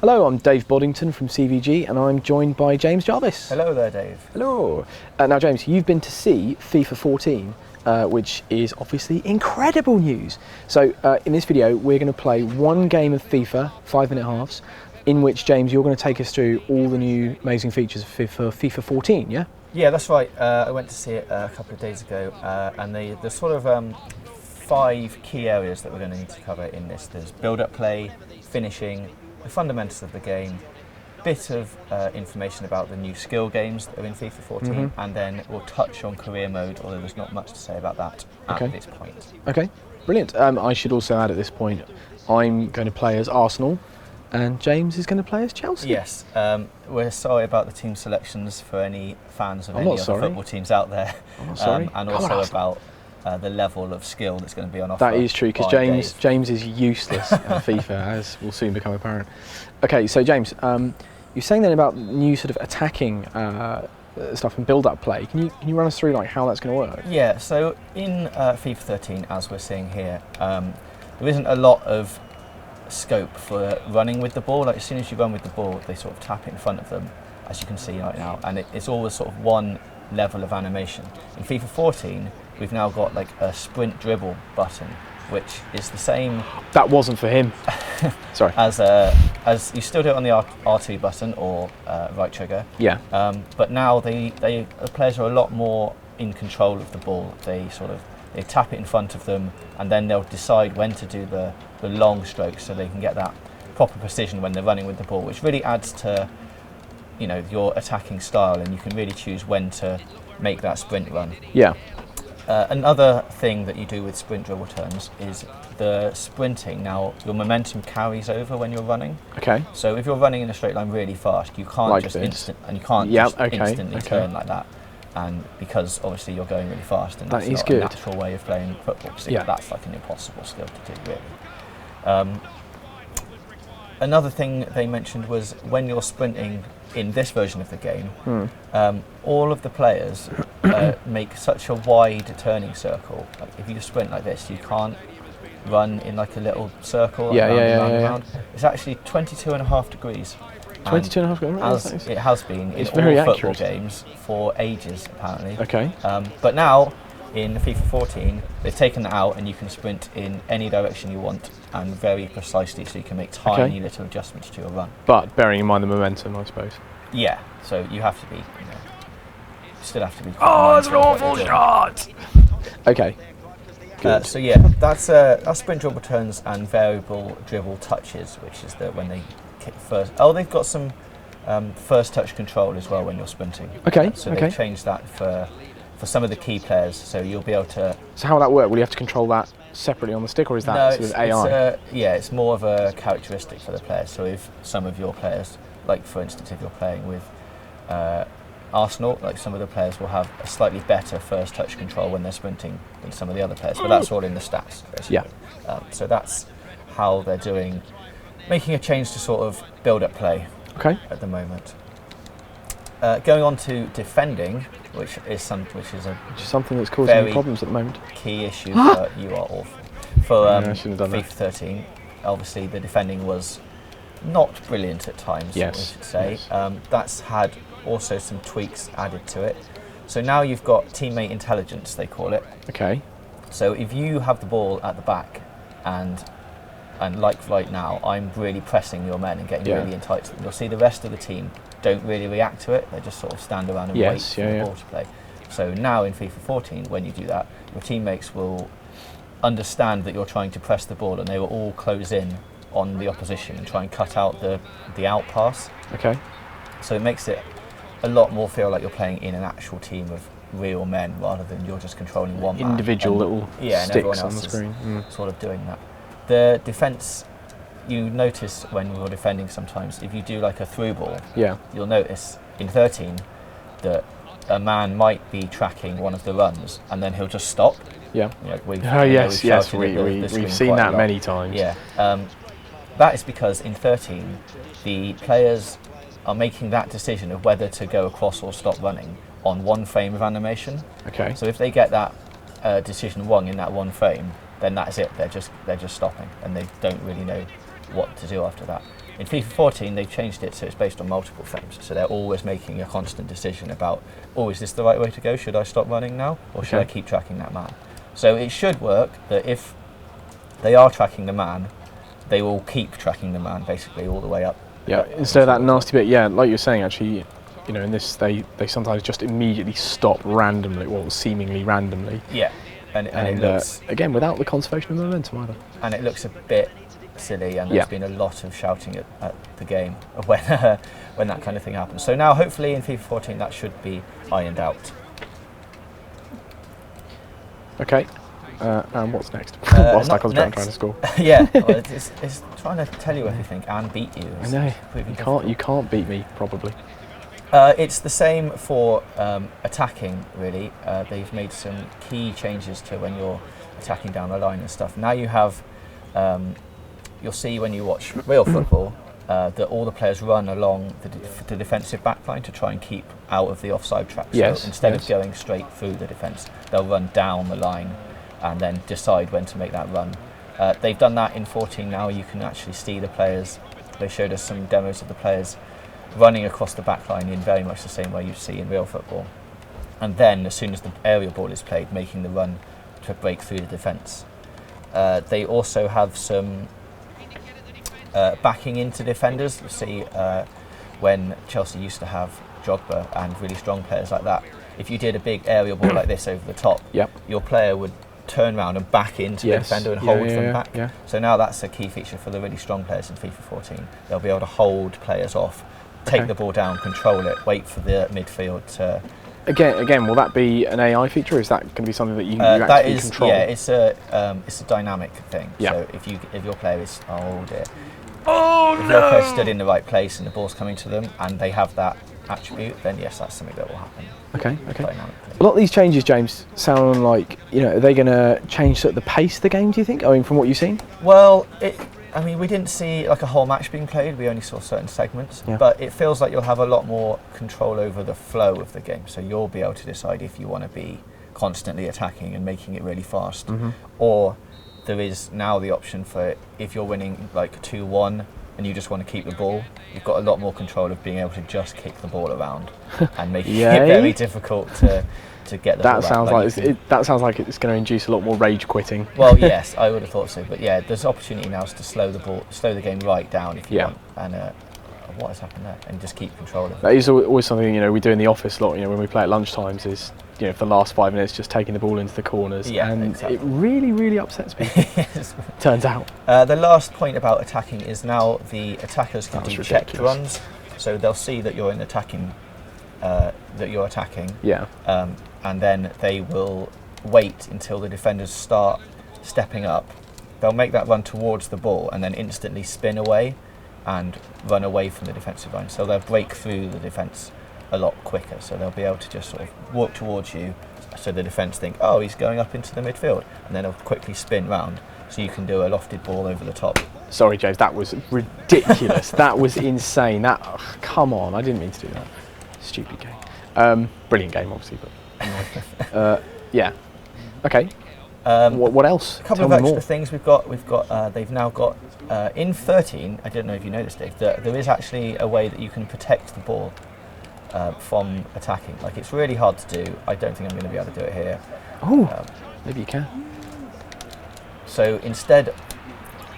Hello, I'm Dave Boddington from CVG and I'm joined by James Jarvis. Hello there, Dave. Hello. Now James, you've been to see FIFA 14, which is obviously incredible news. So in this video we're going to play one game of FIFA, 5-minute halves, in which, James, you're going to take us through all the new amazing features for FIFA 14, yeah? Yeah, that's right. I went to see it a couple of days ago, and the sort of 5 key areas that we're going to need to cover in this. There's build-up play, finishing, the fundamentals of the game, bit of information about the new skill games that are in FIFA 14, and then we'll touch on career mode, although there's not much to say about that at this point. Okay, brilliant. I should also add at this point, I'm going to play as Arsenal, and James is going to play as Chelsea. Yes, we're sorry about the team selections for any fans of any other football teams out there. I'm not sorry. And also about the level of skill that's going to be on offer. That is true, because James is useless at FIFA, as will soon become apparent. Okay, so James, you're saying then about new sort of attacking stuff and build-up play. Can you run us through like how that's going to work? Yeah, so in FIFA 13, as we're seeing here, there isn't a lot of scope for running with the ball. Like, as soon as you run with the ball, they sort of tap it in front of them, as you can see right now, and it's always sort of one level of animation. In FIFA 14, we've now got like a sprint dribble button, which is the same. That wasn't for him. Sorry. As you still do it on the R2 button or right trigger. Yeah. But now the players are a lot more in control of the ball. They tap it in front of them, and then they'll decide when to do the long strokes, so they can get that proper precision when they're running with the ball, which really adds to, you know, your attacking style, and you can really choose when to make that sprint run. Yeah. Another thing that you do with sprint dribble turns is the sprinting. Now, your momentum carries over when you're running. Okay. So if you're running in a straight line really fast, you can't like just instantly instantly turn like that. And because obviously you're going really fast, and that that's is not a natural way of playing football. So that's like an impossible skill to do, really. Another thing they mentioned was when you're sprinting in this version of the game, all of the players make such a wide turning circle. Like, if you sprint like this, you can't run in like a little circle around. It's actually 22.5 degrees. 22.5 degrees? As it has been in all football games for ages, apparently. Okay. But now, in FIFA 14, they've taken that out, and you can sprint in any direction you want, and very precisely, so you can make tiny little adjustments to your run. But bearing in mind the momentum, I suppose. Yeah, so you have to be, you still have to be. Oh, it's an awful shot! Okay. Good. So yeah, that's sprint dribble turns and variable dribble touches, which is when they kick first. Oh, they've got some first touch control as well when you're sprinting. Okay. So they've changed that for some of the key players, so you'll be able to. So how will that work? Will you have to control that separately on the stick, or is that sort of AI? It's more of a characteristic for the players. So if some of your players, like for instance, if you're playing with Arsenal, like some of the players will have a slightly better first touch control when they're sprinting than some of the other players, but that's all in the stats, basically. Yeah. So that's how they're doing, making a change to sort of build-up play at the moment. Going on to defending, which is something that's causing problems at the moment. Key issue for you are awful. For FIFA 13, obviously the defending was not brilliant at times, yes, we should say. Yes. That's had also some tweaks added to it. So now you've got teammate intelligence, they call it. Okay. So if you have the ball at the back, and like right now, I'm really pressing your men and getting really in tight to them, you'll see the rest of the team don't really react to it. They just sort of stand around and wait for the ball to play. So now in FIFA 14, when you do that, your teammates will understand that you're trying to press the ball, and they will all close in on the opposition and try and cut out the out pass. Okay. So it makes it a lot more feel like you're playing in an actual team of real men, rather than you're just controlling one man. Individual little sticks on the screen. Sort of doing that. The defence, you notice when you're defending sometimes, if you do like a through ball, you'll notice in 13 that a man might be tracking one of the runs, and then he'll just stop. Yeah. We've seen that many times. Yeah. That is because in 13, the players are making that decision of whether to go across or stop running on one frame of animation. Okay. So if they get that decision wrong in that one frame, then that's it. They're just stopping, and they don't really know what to do after that. In FIFA 14, they've changed it so it's based on multiple frames. So they're always making a constant decision about, oh, is this the right way to go? Should I stop running now? Or should I keep tracking that man? So it should work that if they are tracking the man, they will keep tracking the man basically all the way up. Yeah, instead of that nasty bit, yeah, like you're saying actually, you know, in this they sometimes just immediately stop randomly, well, seemingly randomly. Yeah, and it looks... again, without the conservation of momentum either. And it looks a bit silly, and there's been a lot of shouting at the game when that kind of thing happens. So now, hopefully, in FIFA 14, that should be ironed out. Okay, and what's next? Whilst I concentrate trying to score. Yeah, well, it's trying to tell you everything and beat you. I know, you can't beat me, probably. It's the same for attacking, really. They've made some key changes to when you're attacking down the line and stuff. Now you have... you'll see when you watch real football that all the players run along the defensive backline to try and keep out of the offside trap. Yes, so instead of going straight through the defence, they'll run down the line and then decide when to make that run. They've done that in 14 now. You can actually see the players. They showed us some demos of the players running across the backline in very much the same way you see in real football. And then, as soon as the aerial ball is played, making the run to break through the defence. They also have some backing into defenders. You see when Chelsea used to have Drogba and really strong players like that, if you did a big aerial ball like this over the top, your player would turn around and back into the defender and hold them back. Yeah. So now that's a key feature for the really strong players in FIFA 14. They'll be able to hold players off, take the ball down, control it, wait for the midfield to... Again, will that be an AI feature, or is that going to be something that you actually control? Yeah, it's a dynamic thing. So if your player is if your player stood in the right place and the ball's coming to them and they have that attribute, then yes, that's something that will happen. Okay. A lot of these changes, James, sound like, you know, are they going to change sort of the pace of the game, do you think? I mean, from what you've seen? Well, we didn't see like a whole match being played. We only saw certain segments, but it feels like you'll have a lot more control over the flow of the game. So you'll be able to decide if you want to be constantly attacking and making it really fast, or there is now the option for if you're winning like 2-1 and you just want to keep the ball, you've got a lot more control of being able to just kick the ball around and making it very difficult to get the ball back. That sounds like it's going to induce a lot more rage quitting. Well, yes, I would have thought so. But yeah, there's opportunity now to slow the game right down if you want. And what has happened there? And just keep control of it. That is always something, you know, we do in the office a lot. You know, when we play at lunchtimes, is, you know, for the last 5 minutes just taking the ball into the corners. Yeah, and exactly. It really, really upsets people. Turns out. The last point about attacking is now the attackers can do checked runs, so they'll see that you're attacking. Yeah. And then they will wait until the defenders start stepping up. They'll make that run towards the ball and then instantly spin away and run away from the defensive line. So they'll break through the defence a lot quicker. So they'll be able to just sort of walk towards you, so the defence think, oh, he's going up into the midfield, and then they'll quickly spin round so you can do a lofted ball over the top. Sorry, James, that was ridiculous. That was insane. Come on, I didn't mean to do that. Stupid game. Brilliant game, obviously, but yeah. Okay. What else? A couple of extra things we've got. They've now got in 13. I don't know if you know this, Dave. There is actually a way that you can protect the ball from attacking. Like, it's really hard to do. I don't think I'm going to be able to do it here. Oh, maybe you can. So instead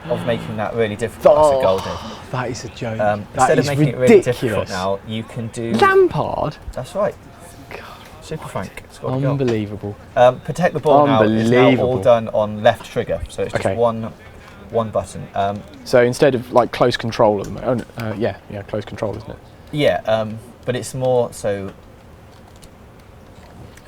of making that really difficult, that's a goal, Dave. That is a joke. Instead of making it really difficult now, you can do... Lampard? That's right. Super Frank. Unbelievable. Protect the ball now is now all done on left trigger, so it's just one button. So instead of like close control at the moment, close control, isn't it? Yeah, but it's more so.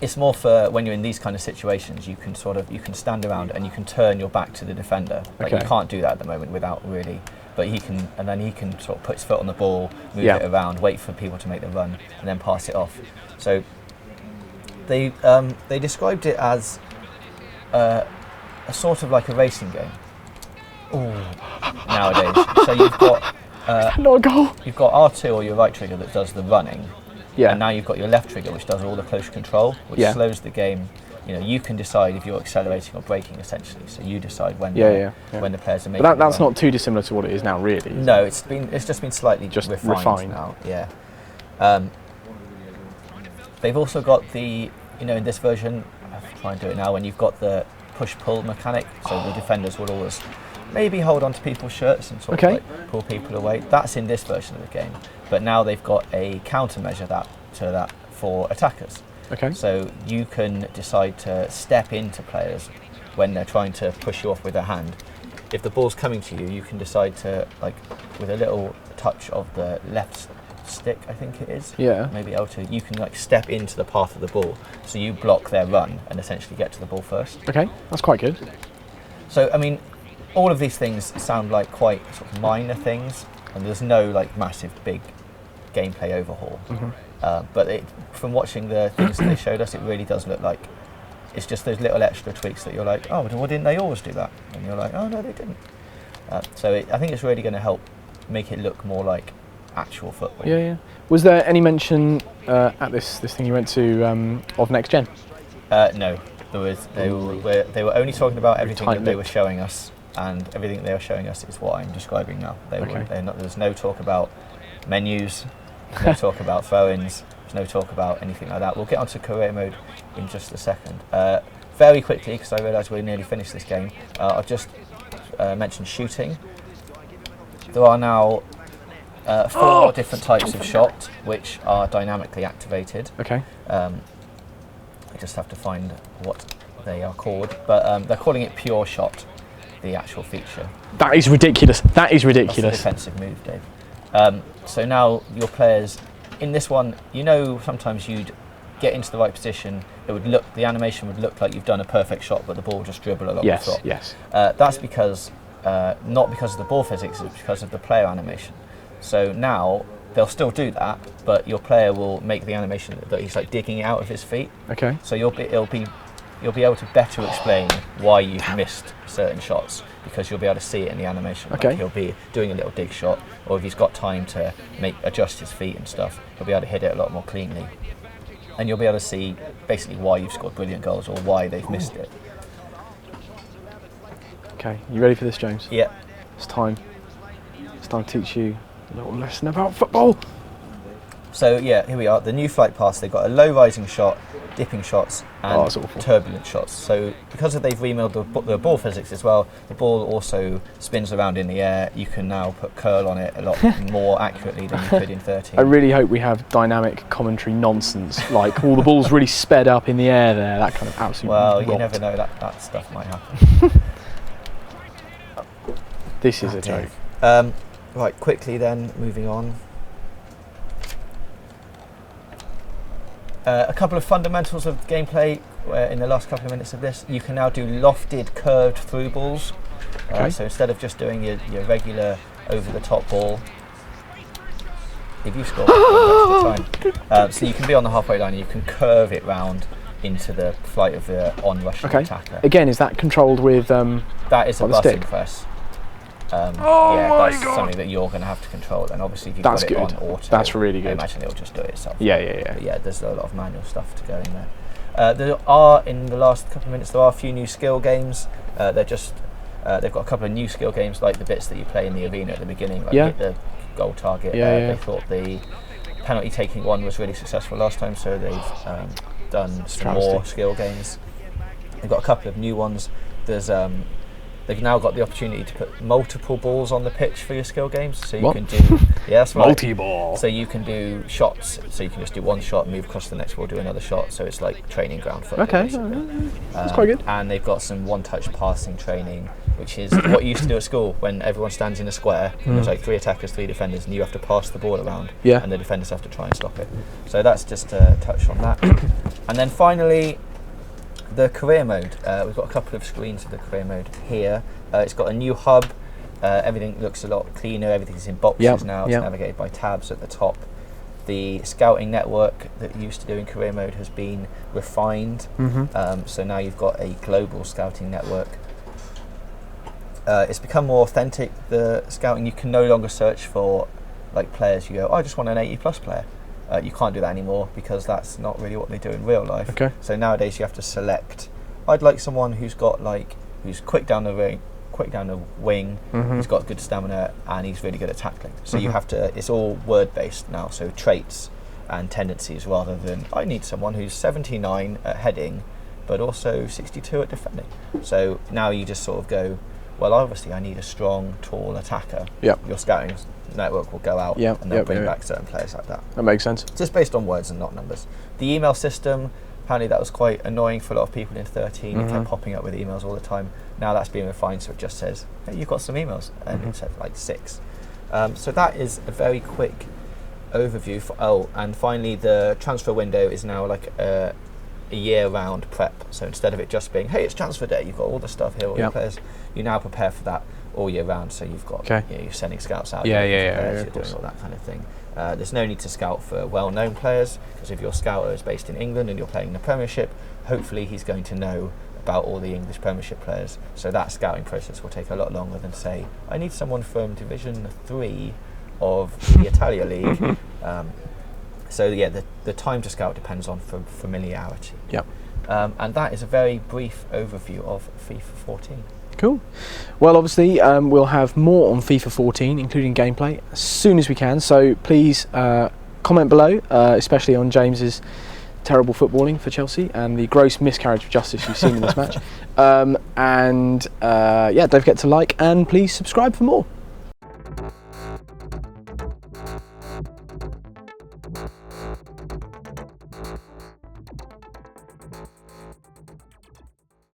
It's more for when you're in these kind of situations. You can stand around and you can turn your back to the defender. Like, you can't do that at the moment without really. But he can, and then he can sort of put his foot on the ball, move it around, wait for people to make the run, and then pass it off. So they described it as a sort of like a racing game. Nowadays. So you've got not a goal. You've got R2 or your right trigger that does the running. Yeah. And now you've got your left trigger, which does all the close control, which slows the game you can decide if you're accelerating or braking essentially. So you decide when when the players are making. But that's not too dissimilar to what it is now, really. No, it's just been slightly refined now. Yeah. They've also got the in this version. I'll try and do it now. When you've got the push-pull mechanic, so the defenders will always maybe hold on to people's shirts and sort of like pull people away. That's in this version of the game. But now they've got a countermeasure to that for attackers. Okay. So you can decide to step into players when they're trying to push you off with their hand. If the ball's coming to you, you can decide to, like, with a little touch of the left stick, I think it is. Yeah. Maybe L2. You can like step into the path of the ball, so you block their run and essentially get to the ball first. Okay, that's quite good. So I mean, all of these things sound like quite sort of minor things, and there's no like massive big gameplay overhaul. But from watching the things that they showed us, it really does look like it's just those little extra tweaks that you're like, oh, well, didn't they always do that? And you're like, oh no, they didn't. I think it's really going to help make it look more like actual football. Yeah. Was there any mention at this thing you went to of next gen? No, there was. They were only talking about everything that they were showing us, and everything they were showing us is what I'm describing now. There's no talk about menus, no talk about throw-ins, there's no talk about anything like that. We'll get onto career mode in just a second. Very quickly, because I realise we're nearly finished this game, I've just mentioned shooting. There are now 4 different types of shot which are dynamically activated. Okay. I just have to find what they are called, but they're calling it pure shot, the actual feature. That is ridiculous. That is ridiculous. That's a defensive move, Dave. So now your players, in this one, sometimes you'd get into the right position, the animation would look like you've done a perfect shot, but the ball would just dribble along the top. Yes. That's because, not because of the ball physics, it's because of the player animation. So now they'll still do that, but your player will make the animation that he's like digging it out of his feet. Okay. So you'll be able to better explain why you've missed certain shots, because you'll be able to see it in the animation. Okay. Like he'll be doing a little dig shot, or if he's got time to adjust his feet and stuff, he'll be able to hit it a lot more cleanly. And you'll be able to see basically why you've scored brilliant goals or why they've missed it. Okay, you ready for this, James? Yeah. It's time. It's time to teach you a little lesson about football. So yeah, here we are. The new flight pass. They've got a low rising shot, dipping shots, and turbulent shots. So because they've remade the ball physics as well, the ball also spins around in the air. You can now put curl on it a lot more accurately than you could in 13. I really hope we have dynamic commentary nonsense, like all the balls really sped up in the air there, that kind of absolute rot. You never know, that stuff might happen. This is a joke. Right, quickly then, moving on. A couple of fundamentals of gameplay in the last couple of minutes of this. You can now do lofted, curved through balls. So instead of just doing your regular over-the-top ball, if you score, that's the time. So you can be on the halfway line and you can curve it round into the flight of the on-rushing attacker. Again, is that controlled with that is a button press. That's something that you're going to have to control, and obviously if you've got it on auto, that's really good. I imagine it'll just do it itself. Yeah. But yeah, there's a lot of manual stuff to go in there. There are, in the last couple of minutes, there are a few new skill games. They've got a couple of new skill games, like the bits that you play in the arena at the beginning, like hit the goal target. They thought the penalty taking one was really successful last time, so they've done some more skill games. They've got a couple of new ones. There's they've now got the opportunity to put multiple balls on the pitch for your skill games, so you can do multi-ball. So you can do shots. So you can just do one shot, move across to the next ball, do another shot. So it's like training ground football. Okay, that's quite good. And they've got some one-touch passing training, which is what you used to do at school when everyone stands in a square. There's like 3 attackers, 3 defenders, and you have to pass the ball around. Yeah. And the defenders have to try and stop it. So that's just a touch on that. And then finally, the career mode. We've got a couple of screens of the career mode here. It's got a new hub. Everything looks a lot cleaner. Everything's in boxes now. It's navigated by tabs at the top. The scouting network that you used to do in career mode has been refined. So now you've got a global scouting network. It's become more authentic. The scouting, you can no longer search for like players. You go, I just want an 80+ player. You can't do that anymore because that's not really what they do in real life. Okay. So nowadays you have to select. I'd like someone who's got who's quick down the wing, who's got good stamina, and he's really good at tackling. So you have to. It's all word based now. So traits and tendencies rather than I need someone who's 79 at heading, but also 62 at defending. So now you just sort of go, well, obviously I need a strong, tall attacker. Yep. Your scouting network will go out and they'll bring back certain players like that. That makes sense. Just based on words and not numbers. The email system, apparently that was quite annoying for a lot of people in 13. It kept popping up with emails all the time. Now that's been refined, so it just says, hey, you've got some emails, and it says like 6. So that is a very quick overview. And finally, the transfer window is now like a year-round prep. So instead of it just being, hey, it's transfer day, you've got all the stuff here, all your players, you now prepare for that all year round. So you've got, you're sending scouts out, you're doing all that kind of thing. There's no need to scout for well-known players, because if your scouter is based in England and you're playing in the Premiership, hopefully he's going to know about all the English Premiership players. So that scouting process will take a lot longer than, say, I need someone from Division 3 of the Italia League. So yeah, the time to scout depends on familiarity. Yep. And that is a very brief overview of FIFA 14. Cool. Well, obviously, we'll have more on FIFA 14, including gameplay, as soon as we can. So please comment below, especially on James's terrible footballing for Chelsea and the gross miscarriage of justice you've seen in this match. Don't forget to like and please subscribe for more.